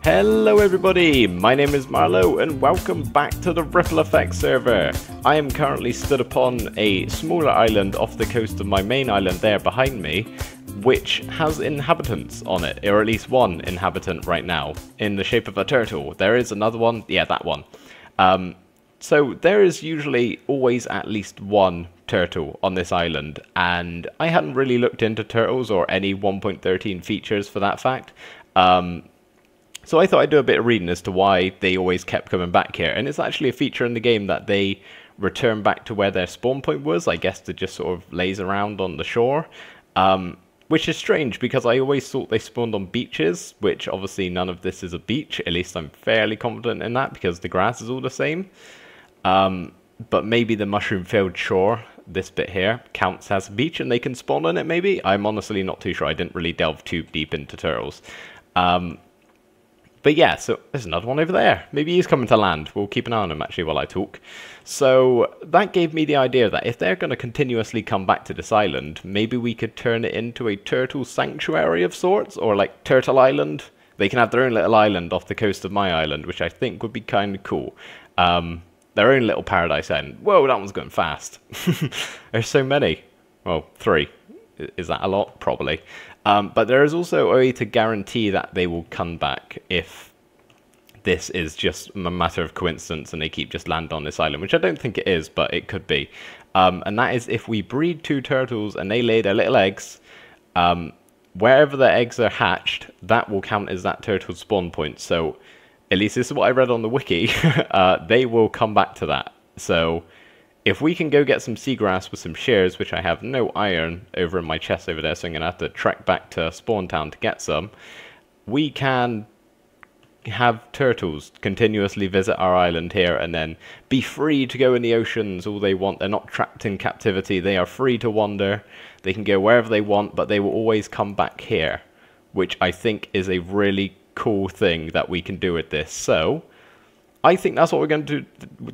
Hello everybody, my name is Marlow and welcome back to the Ripple Effect server. I am currently stood upon a smaller island off the coast of my main island there behind me, which has inhabitants on it, or at least one inhabitant right now, in the shape of a turtle. There is another one, yeah, that one. So there is usually always at least one turtle on this island, and I hadn't really looked into turtles or any 1.13 features for that fact. So I thought I'd do a bit of reading as to why they always kept coming back here. And it's actually a feature in the game that they return back to where their spawn point was, I guess, to just sort of laze around on the shore. Which is strange because I always thought they spawned on beaches, which obviously none of this is a beach. At least I'm fairly confident in that because the grass is all the same. But maybe the mushroom-filled shore, this bit here, counts as a beach and they can spawn on it maybe? I'm honestly not too sure. I didn't really delve too deep into turtles. But yeah, so there's another one over there. Maybe he's coming to land. We'll keep an eye on him actually while I talk. So that gave me the idea that if they're going to continuously come back to this island, maybe we could turn it into a turtle sanctuary of sorts, or like Turtle Island. They can have their own little island off the coast of my island, which I think would be kind of cool. Their own little paradise island. Whoa, that one's going fast. There's so many. Well, 3. Is that a lot? Probably. But there is also a way to guarantee that they will come back if this is just a matter of coincidence and they keep just land on this island, which I don't think it is, but it could be. And that is if we breed 2 turtles and they lay their little eggs, wherever their eggs are hatched, that will count as that turtle's spawn point. So at least this is what I read on the wiki, they will come back to that. So if we can go get some seagrass with some shears, which I have no iron over in my chest over there, so I'm going to have to trek back to Spawn Town to get some, we can have turtles continuously visit our island here and then be free to go in the oceans all they want. They're not trapped in captivity. They are free to wander. They can go wherever they want, but they will always come back here, which I think is a really cool thing that we can do with this. So I think that's what we're going to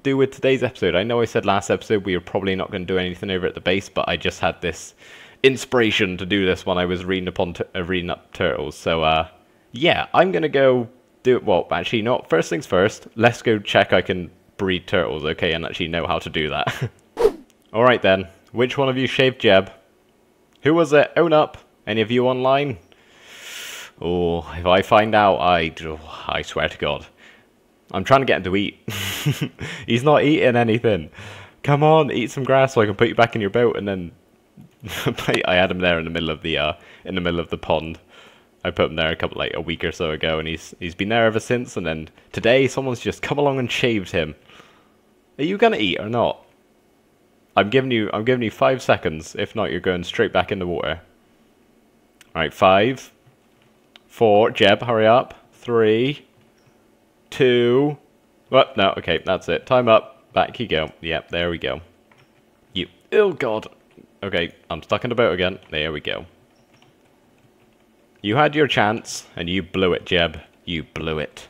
do with today's episode. I know I said last episode we were probably not going to do anything over at the base, but I just had this inspiration to do this when I was reading up turtles. So, yeah, I'm going to go do it. Well, actually, not. First things first, let's go check I can breed turtles, okay, and actually know how to do that. Alright then, which one of you shaved Jeb? Who was it? Own up. Any of you online? Oh, if I find out, I swear to God. I'm trying to get him to eat. He's not eating anything. Come on, eat some grass so I can put you back in your boat. And then I had him there in the middle of the pond. I put him there a week or so ago, and he's been there ever since. And then today, someone's just come along and shaved him. Are you gonna eat or not? I'm giving you 5 seconds. If not, you're going straight back in the water. All right, 5, 4. Jeb, hurry up. 3, 2. What? No, okay, that's it. Time up. Back you go. Yep, there we go. Oh god. Okay, I'm stuck in the boat again. There we go. You had your chance, and you blew it, Jeb. You blew it.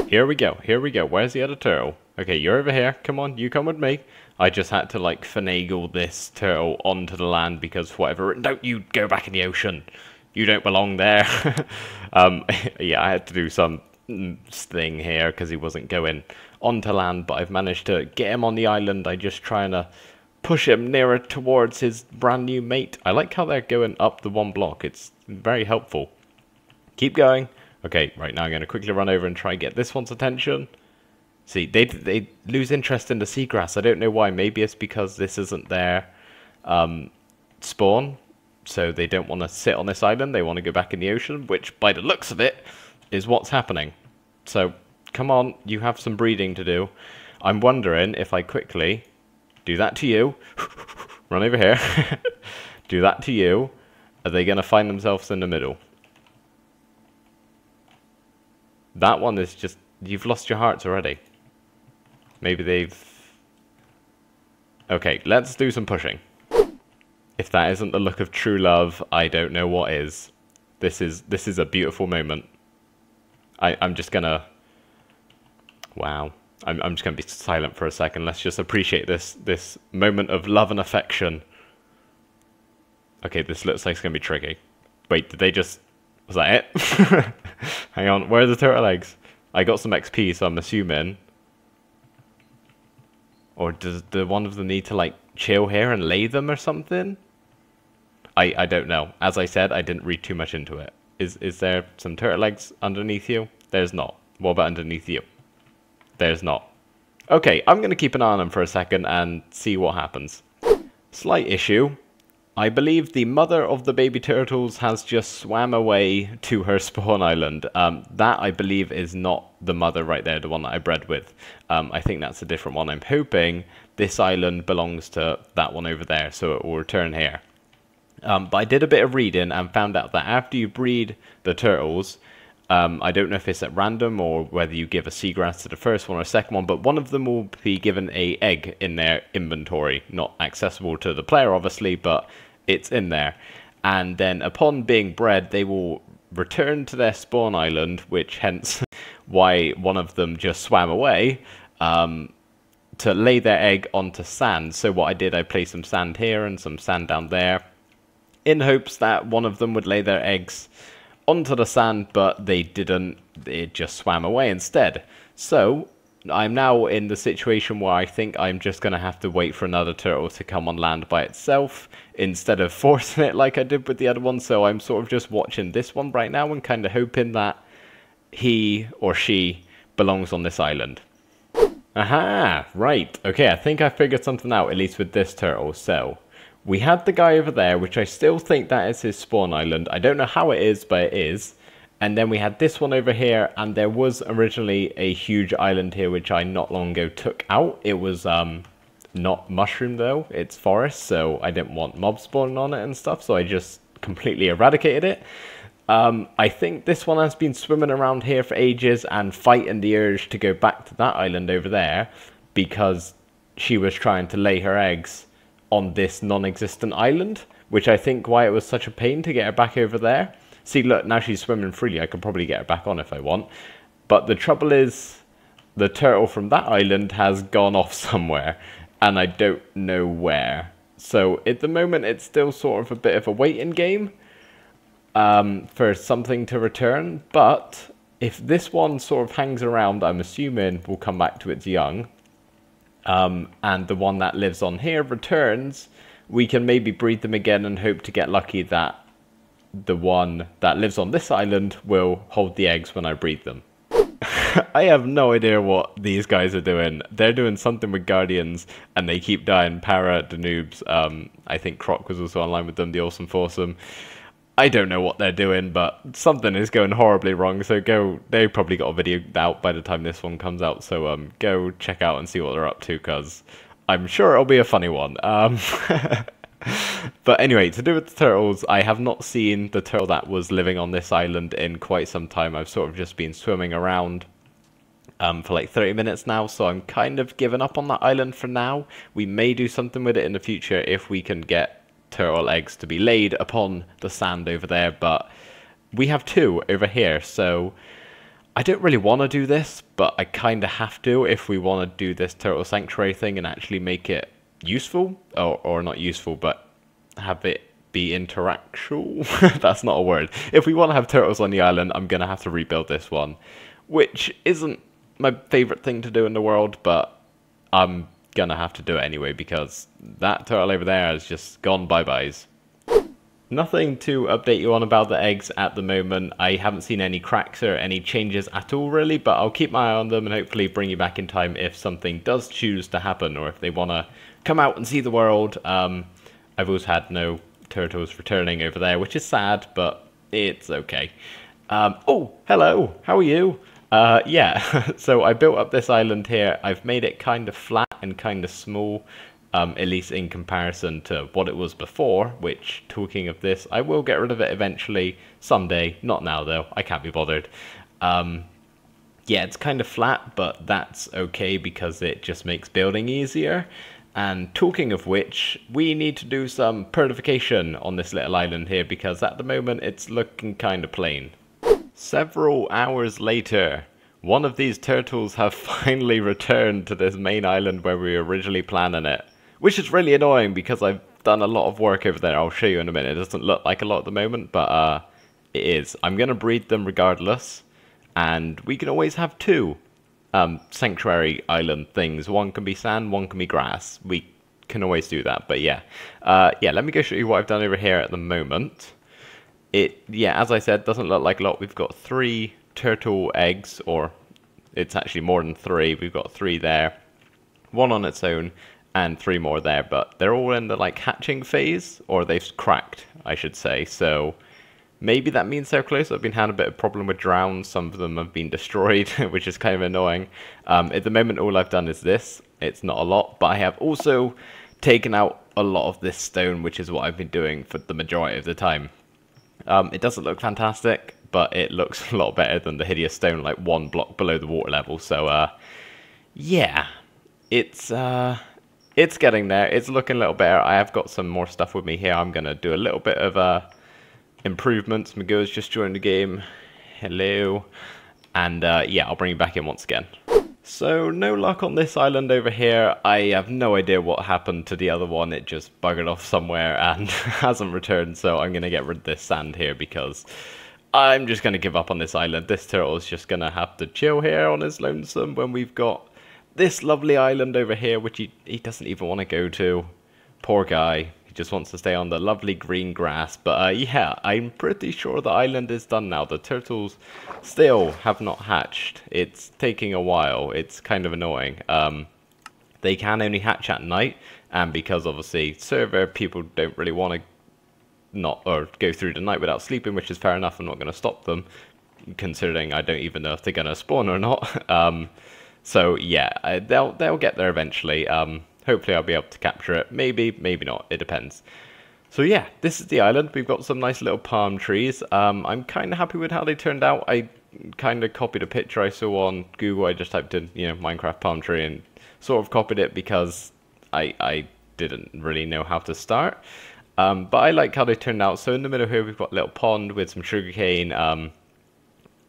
Here we go. Here we go. Where's the other turtle? Okay, you're over here. Come on, you come with me. I just had to, like, finagle this turtle onto the land because whatever. Don't you go back in the ocean. You don't belong there. Yeah, I had to do some thing here because he wasn't going onto land, but I've managed to get him on the island. I'm just trying to push him nearer towards his brand new mate. I like how they're going up the one block. It's very helpful. Keep going. Okay, right now I'm going to quickly run over and try and get this one's attention. See, they lose interest in the seagrass. I don't know why. Maybe it's because this isn't their spawn, so they don't want to sit on this island. They want to go back in the ocean, which by the looks of it is what's happening. So, come on, you have some breeding to do. I'm wondering if I quickly do that to you. Run over here. Do that to you. Are they going to find themselves in the middle? That one is just... You've lost your hearts already. Maybe they've... Okay, let's do some pushing. If that isn't the look of true love, I don't know what is. This is a beautiful moment. I'm just gonna... Wow. I'm just gonna be silent for a second. Let's just appreciate this moment of love and affection. Okay, this looks like it's gonna be tricky. Wait, did they just... Was that it? Hang on, where are the turtle eggs? I got some XP, so I'm assuming. Or does the one of them need to, like, chill here and lay them or something? I don't know. As I said, I didn't read too much into it. Is there some turtle eggs underneath you? There's not. What about underneath you? There's not. Okay, I'm going to keep an eye on them for a second and see what happens. Slight issue. I believe the mother of the baby turtles has just swam away to her spawn island. That, I believe, is not the mother right there, the one that I bred with. I think that's a different one. I'm hoping this island belongs to that one over there, so it will return here. But I did a bit of reading and found out that after you breed the turtles, I don't know if it's at random or whether you give a seagrass to the first one or second one, but one of them will be given an egg in their inventory. Not accessible to the player, obviously, but it's in there. And then upon being bred, they will return to their spawn island, which hence why one of them just swam away, to lay their egg onto sand. So what I did, I placed some sand here and some sand down there, in hopes that one of them would lay their eggs onto the sand, but they didn't. It just swam away instead. So I'm now in the situation where I think I'm just going to have to wait for another turtle to come on land by itself instead of forcing it like I did with the other one. So I'm sort of just watching this one right now and kind of hoping that he or she belongs on this island. Aha, right. Okay, I think I figured something out, at least with this turtle. So we had the guy over there, which I still think that is his spawn island. I don't know how it is, but it is. And then we had this one over here, and there was originally a huge island here, which I not long ago took out. It was not mushroom though, it's forest, so I didn't want mobs spawning on it and stuff, so I just completely eradicated it. I think this one has been swimming around here for ages and fighting the urge to go back to that island over there because she was trying to lay her eggs on this non-existent island, which I think why it was such a pain to get her back over there. See, look, now she's swimming freely. I could probably get her back on if I want. But the trouble is, the turtle from that island has gone off somewhere, and I don't know where. So at the moment, it's still sort of a bit of a waiting game for something to return. But if this one sort of hangs around, I'm assuming we'll come back to its young. And the one that lives on here returns, we can maybe breed them again and hope to get lucky that the one that lives on this island will hold the eggs when I breed them. I have no idea what these guys are doing. They're doing something with Guardians and they keep dying. Para, the noobs, I think Croc was also online with them, the Awesome Foursome. I don't know what they're doing, but something is going horribly wrong, so they probably got a video out by the time this one comes out, so go check out and see what they're up to, because I'm sure it'll be a funny one. But anyway, to do with the turtles, I have not seen the turtle that was living on this island in quite some time. I've sort of just been swimming around for like 30 minutes now, so I'm kind of giving up on that island for now. We may do something with it in the future if we can get turtle eggs to be laid upon the sand over there, but we have two over here, so I don't really want to do this, but I kind of have to if we want to do this turtle sanctuary thing and actually make it useful, or not useful, but have it be interactual. That's not a word. If we want to have turtles on the island, I'm going to have to rebuild this one, which isn't my favorite thing to do in the world, but I'm gonna have to do it anyway because that turtle over there has just gone bye-byes. Nothing to update you on about the eggs at the moment. I haven't seen any cracks or any changes at all really, but I'll keep my eye on them and hopefully bring you back in time if something does choose to happen or if they want to come out and see the world. I've always had no turtles returning over there, which is sad, but it's okay. Oh, hello, how are you? Yeah, so I built up this island here. I've made it kind of flat and kind of small, at least in comparison to what it was before, which, talking of this, I will get rid of it eventually, someday, not now though, I can't be bothered. Yeah, it's kind of flat, but that's okay because it just makes building easier. And talking of which, we need to do some purification on this little island here because at the moment it's looking kind of plain. Several hours later, one of these turtles have finally returned to this main island where we were originally planning it. Which is really annoying because I've done a lot of work over there. I'll show you in a minute. It doesn't look like a lot at the moment, but it is. I'm going to breed them regardless. and we can always have two sanctuary island things. One can be sand, one can be grass. We can always do that, but yeah. Yeah, let me go show you what I've done over here at the moment. Yeah, as I said, doesn't look like a lot. We've got 3 turtle eggs, or it's actually more than 3. We've got 3 there, 1 on its own, and 3 more there, but they're all in the like hatching phase, or they've cracked, I should say. So maybe that means they're close. I've been having a bit of problem with drowns. Some of them have been destroyed, which is kind of annoying. At the moment, all I've done is this. It's not a lot, but I have also taken out a lot of this stone, which is what I've been doing for the majority of the time. It doesn't look fantastic, but it looks a lot better than the hideous stone like 1 block below the water level. So yeah, it's getting there. It's looking a little better. I have got some more stuff with me here. I'm gonna do a little bit of improvements. Miguel's just joined the game. Hello. And yeah, I'll bring you back in once again. So no luck on this island over here. I have no idea what happened to the other one. It just buggered off somewhere and hasn't returned. So I'm going to get rid of this sand here because I'm just going to give up on this island. This turtle is just going to have to chill here on his lonesome when we've got this lovely island over here, which he doesn't even want to go to. Poor guy. He just wants to stay on the lovely green grass. But yeah, I'm pretty sure the island is done now. The turtles still have not hatched. It's taking a while. It's kind of annoying. They can only hatch at night, and because obviously server people don't really want to go through the night without sleeping, which is fair enough. I'm not going to stop them, considering I don't even know if they're going to spawn or not. So yeah, they'll get there eventually. Hopefully I'll be able to capture it. Maybe, maybe not. It depends. So yeah, this is the island. We've got some nice little palm trees. I'm kind of happy with how they turned out. I kind of copied a picture I saw on Google. I just typed in, Minecraft palm tree and sort of copied it because I didn't really know how to start. But I like how they turned out. So in the middle here, we've got a little pond with some sugarcane.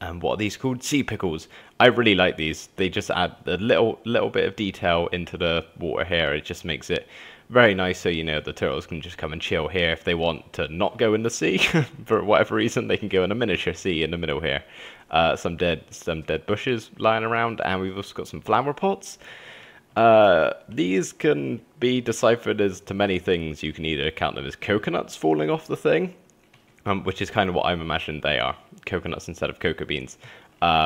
And what are these called? Sea pickles. I really like these. They just add a little bit of detail into the water here. It just makes it very nice. So, the turtles can just come and chill here. If they want to not go in the sea, for whatever reason, they can go in a miniature sea in the middle here. Some dead bushes lying around. And we've also got some flower pots. These can be deciphered as to many things. You can either count them as coconuts falling off the thing, which is kind of what I'm imagining they are. Coconuts instead of cocoa beans.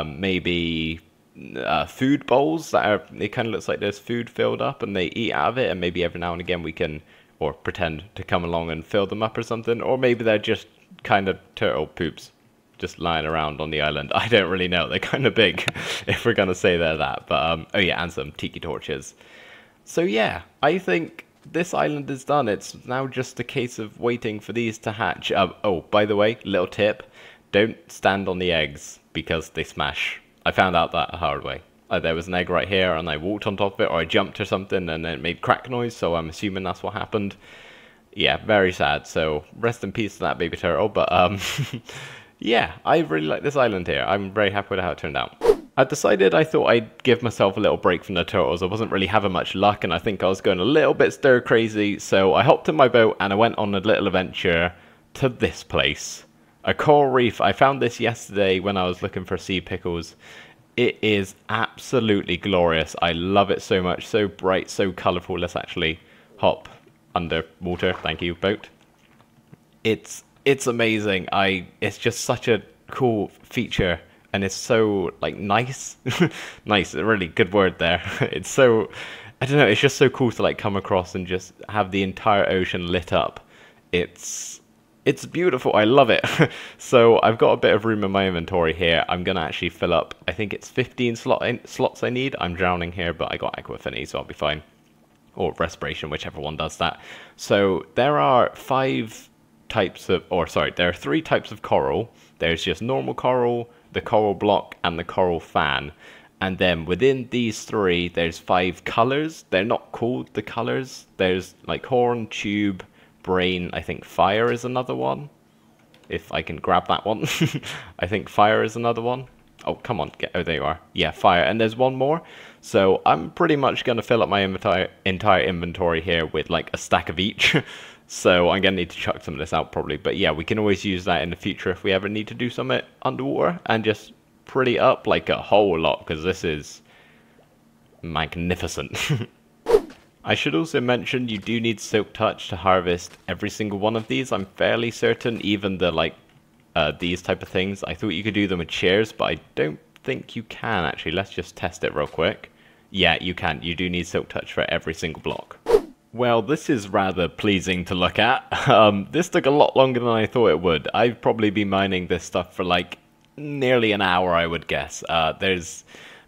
Maybe food bowls it kind of looks like there's food filled up and they eat out of it, and maybe every now and again we can, or pretend to come along and fill them up or something. Or maybe they're just kind of turtle poops just lying around on the island. I don't really know. They're kind of big if we're going to say they're that. But oh yeah, and some tiki torches. So yeah, I think this island is done. It's now just a case of waiting for these to hatch. Oh, by the way, little tip. Don't stand on the eggs because they smash. I found out that the hard way. There was an egg right here and I walked on top of it, or I jumped or something and it made crack noise, so I'm assuming that's what happened. Yeah, very sad. So rest in peace to that baby turtle. But yeah, I really like this island here. I'm very happy with how it turned out. I thought I'd give myself a little break from the turtles. I wasn't really having much luck and I think I was going a little bit stir crazy. So I hopped in my boat and I went on a little adventure to this place. A coral reef. I found this yesterday when I was looking for sea pickles. It is absolutely glorious. I love it so much. So bright, so colourful. Let's actually hop underwater. Thank you, boat. It's amazing. It's just such a cool feature, and it's so like nice. Nice, a really good word there. It's so, I don't know, it's just so cool to like come across and just have the entire ocean lit up. It's beautiful. I love it. So I've got a bit of room in my inventory here. I'm going to actually fill up, I think it's 15 slots I need. I'm drowning here, but I got Aqua Affinity, so I'll be fine. Or Respiration, whichever one does that. So there are there are 3 types of coral. There's just normal coral, the coral block, and the coral fan. And then within these 3, there's 5 colors. They're not called the colors. There's like horn, tube, brain. I think fire is another one. If I can grab that one. I think fire is another one. Oh, come on. Oh, there you are. Yeah, fire. And there's one more. So I'm pretty much going to fill up my entire inventory here with like a stack of each. So I'm going to need to chuck some of this out probably. But yeah, we can always use that in the future if we ever need to do something underwater and just pretty up, like a whole lot, because this is magnificent. I should also mention you do need Silk Touch to harvest every single one of these. I'm fairly certain, even the like these type of things. I thought you could do them with chairs, but I don't think you can actually. Let's just test it real quick. Yeah, you can. You do need Silk Touch for every single block. Well, this is rather pleasing to look at. This took a lot longer than I thought it would. I've probably been mining this stuff for like nearly an hour, I would guess. There's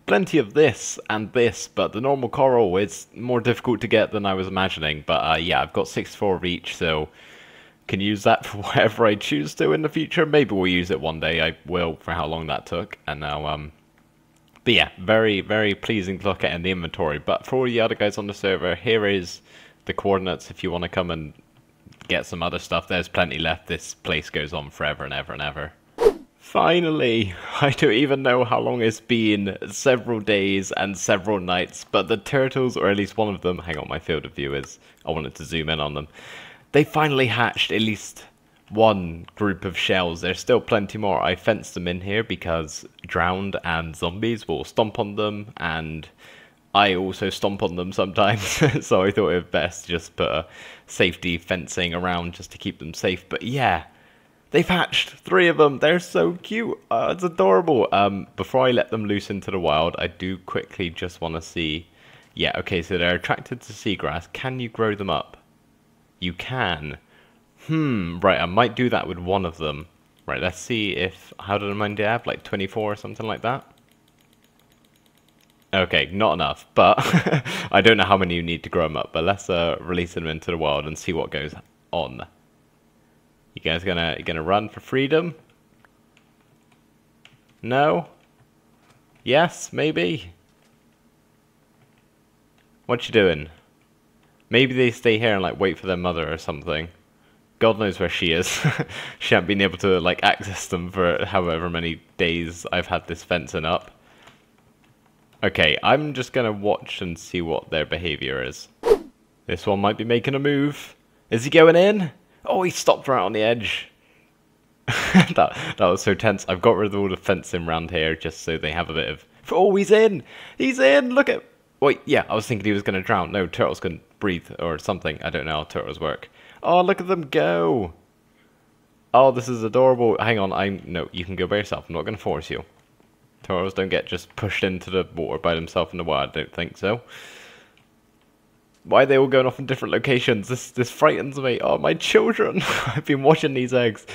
plenty of this and this, but the normal coral is more difficult to get than I was imagining. But yeah, I've got 64 of each, so can use that for whatever I choose to in the future. Maybe we'll use it one day. I will, for how long that took. And now, but yeah, very, very pleasing to look at in the inventory. But for all the other guys on the server, here is the coordinates if you want to come and get some other stuff. There's plenty left. This place goes on forever and ever and ever. Finally, I don't even know how long it's been, several days and several nights, but the turtles, or at least one of them, hang on, my field of view is, I wanted to zoom in on them. They finally hatched at least one group of shells. There's still plenty more. I fenced them in here because drowned and zombies will stomp on them, and I also stomp on them sometimes, so I thought it was best to just put a safety fencing around just to keep them safe. But yeah, they've hatched 3 of them. They're so cute. It's adorable. Before I let them loose into the wild, I do quickly just want to see. Yeah, okay, so they're attracted to seagrass. Can you grow them up? You can. Right, I might do that with one of them. Right, let's see if, how many do I have? Like 24 or something like that? Okay, not enough, but I don't know how many you need to grow them up, but let's release them into the wild and see what goes on. You guys gonna run for freedom? No? Yes, maybe? What you doing? Maybe they stay here and like wait for their mother or something. God knows where she is. She hasn't been able to like access them for however many days I've had this fencing up. Okay, I'm just gonna watch and see what their behavior is. This one might be making a move. Is he going in? Oh, he stopped right on the edge. that was so tense. I've got rid of all the fencing around here just so they have a bit of... Oh, he's in! He's in! Look at... Wait, yeah, I was thinking he was going to drown. No, turtles can breathe or something. I don't know how turtles work. Oh, look at them go! Oh, this is adorable. Hang on, no, you can go by yourself. I'm not going to force you. Turtles don't get just pushed into the water by themselves in the wild. I don't think so. Why are they all going off in different locations? This frightens me. Oh, my children! I've been watching these eggs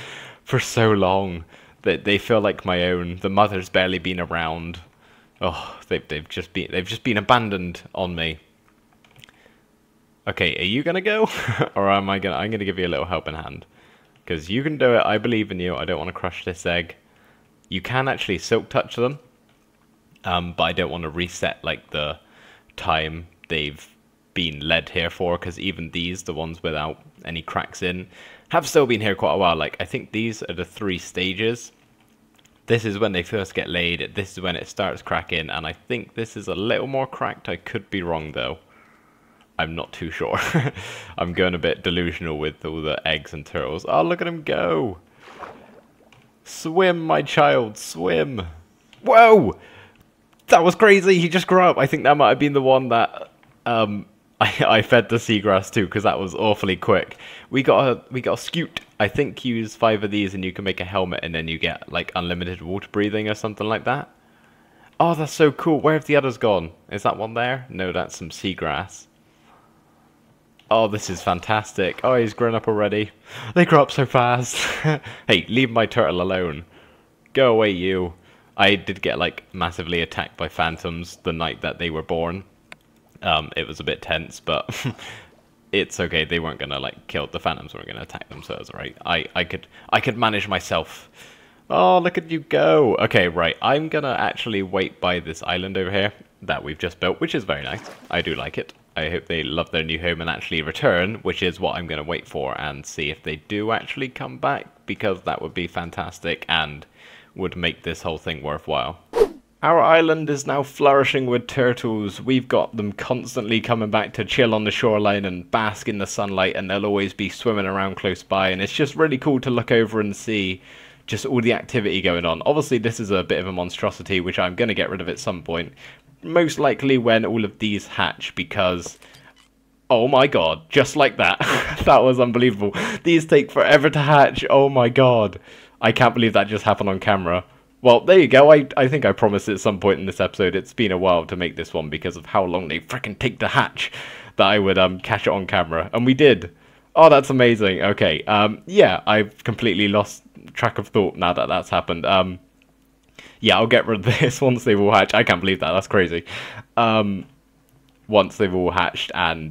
for so long that they feel like my own. The mother's barely been around. Oh, they've just been abandoned on me. Okay, are you gonna go, or am I gonna? I'm gonna give you a little helping hand, because you can do it. I believe in you. I don't want to crush this egg. You can actually silk touch them, but I don't want to reset like the time they've been led here for, because even these, the ones without any cracks in, have still been here quite a while. Like, I think these are the 3 stages. This is when they first get laid, this is when it starts cracking, and I think this is a little more cracked. I could be wrong though. I'm not too sure. I'm going a bit delusional with all the eggs and turtles. Oh, look at him go! Swim, my child, swim! Whoa! That was crazy, he just grew up. I think that might have been the one that I fed the seagrass to, because that was awfully quick. We got a scute. I think use 5 of these and you can make a helmet, and then you get like unlimited water breathing or something like that. Oh, that's so cool. Where have the others gone? Is that one there? No, that's some seagrass. Oh, this is fantastic. Oh, he's grown up already. They grow up so fast. Hey, leave my turtle alone. Go away, you. I did get like massively attacked by phantoms the night that they were born. It was a bit tense, but it's okay. They weren't gonna like kill. The phantoms weren't gonna attack them, so it was alright. I could manage myself. Oh, look at you go. Okay, right. I'm gonna actually wait by this island over here that we've just built, which is very nice. I do like it. I hope they love their new home and actually return, which is what I'm gonna wait for, and see if they do actually come back, because that would be fantastic and would make this whole thing worthwhile. Our island is now flourishing with turtles. We've got them constantly coming back to chill on the shoreline and bask in the sunlight, and they'll always be swimming around close by, and it's just really cool to look over and see just all the activity going on. Obviously, this is a bit of a monstrosity, which I'm going to get rid of at some point. Most likely when all of these hatch, because... Oh my god, just like that. That was unbelievable. These take forever to hatch. Oh my god. I can't believe that just happened on camera. Well, there you go. I think I promised at some point in this episode, it's been a while to make this one because of how long they freaking take to hatch, that I would catch it on camera. And we did. Oh, that's amazing. Okay, yeah, I've completely lost track of thought now that that's happened. Yeah, I'll get rid of this once they've all hatched. I can't believe that. That's crazy. Once they've all hatched, and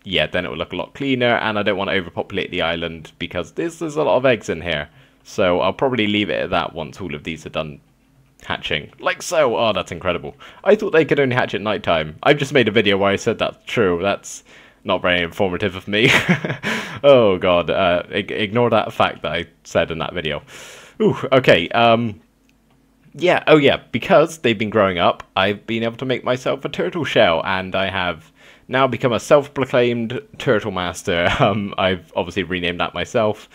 yeah, then it will look a lot cleaner, and I don't want to overpopulate the island because there's a lot of eggs in here. So I'll probably leave it at that once all of these are done hatching. Like so. Oh, that's incredible. I thought they could only hatch at nighttime. I've just made a video where I said that's true. That's not very informative of me. Oh god, ignore that fact that I said in that video. Ooh, okay, yeah, oh yeah, because they've been growing up, I've been able to make myself a turtle shell, and I have now become a self-proclaimed turtle master. I've obviously renamed that myself,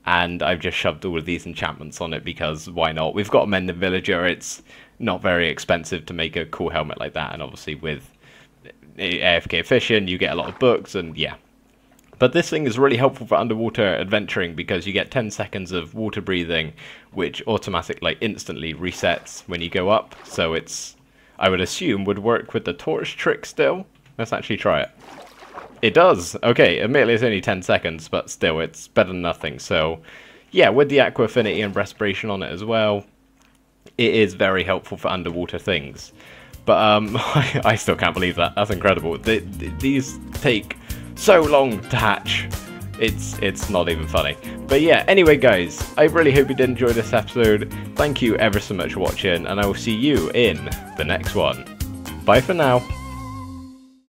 and I've just shoved all of these enchantments on it because why not? We've got a Mending Villager, it's not very expensive to make a cool helmet like that, and obviously with AFK Fishing you get a lot of books, and yeah. But this thing is really helpful for underwater adventuring because you get 10 seconds of water breathing, which automatically, like, instantly resets when you go up. So it's, I would assume, would work with the torch trick still. Let's actually try it. It does. Okay, admittedly it's only 10 seconds, but still, it's better than nothing. So, yeah, with the Aqua Affinity and Respiration on it as well, it is very helpful for underwater things. But I still can't believe that. That's incredible. These take so long to hatch. It's not even funny. But yeah, anyway guys, I really hope you did enjoy this episode. Thank you ever so much for watching, and I will see you in the next one. Bye for now.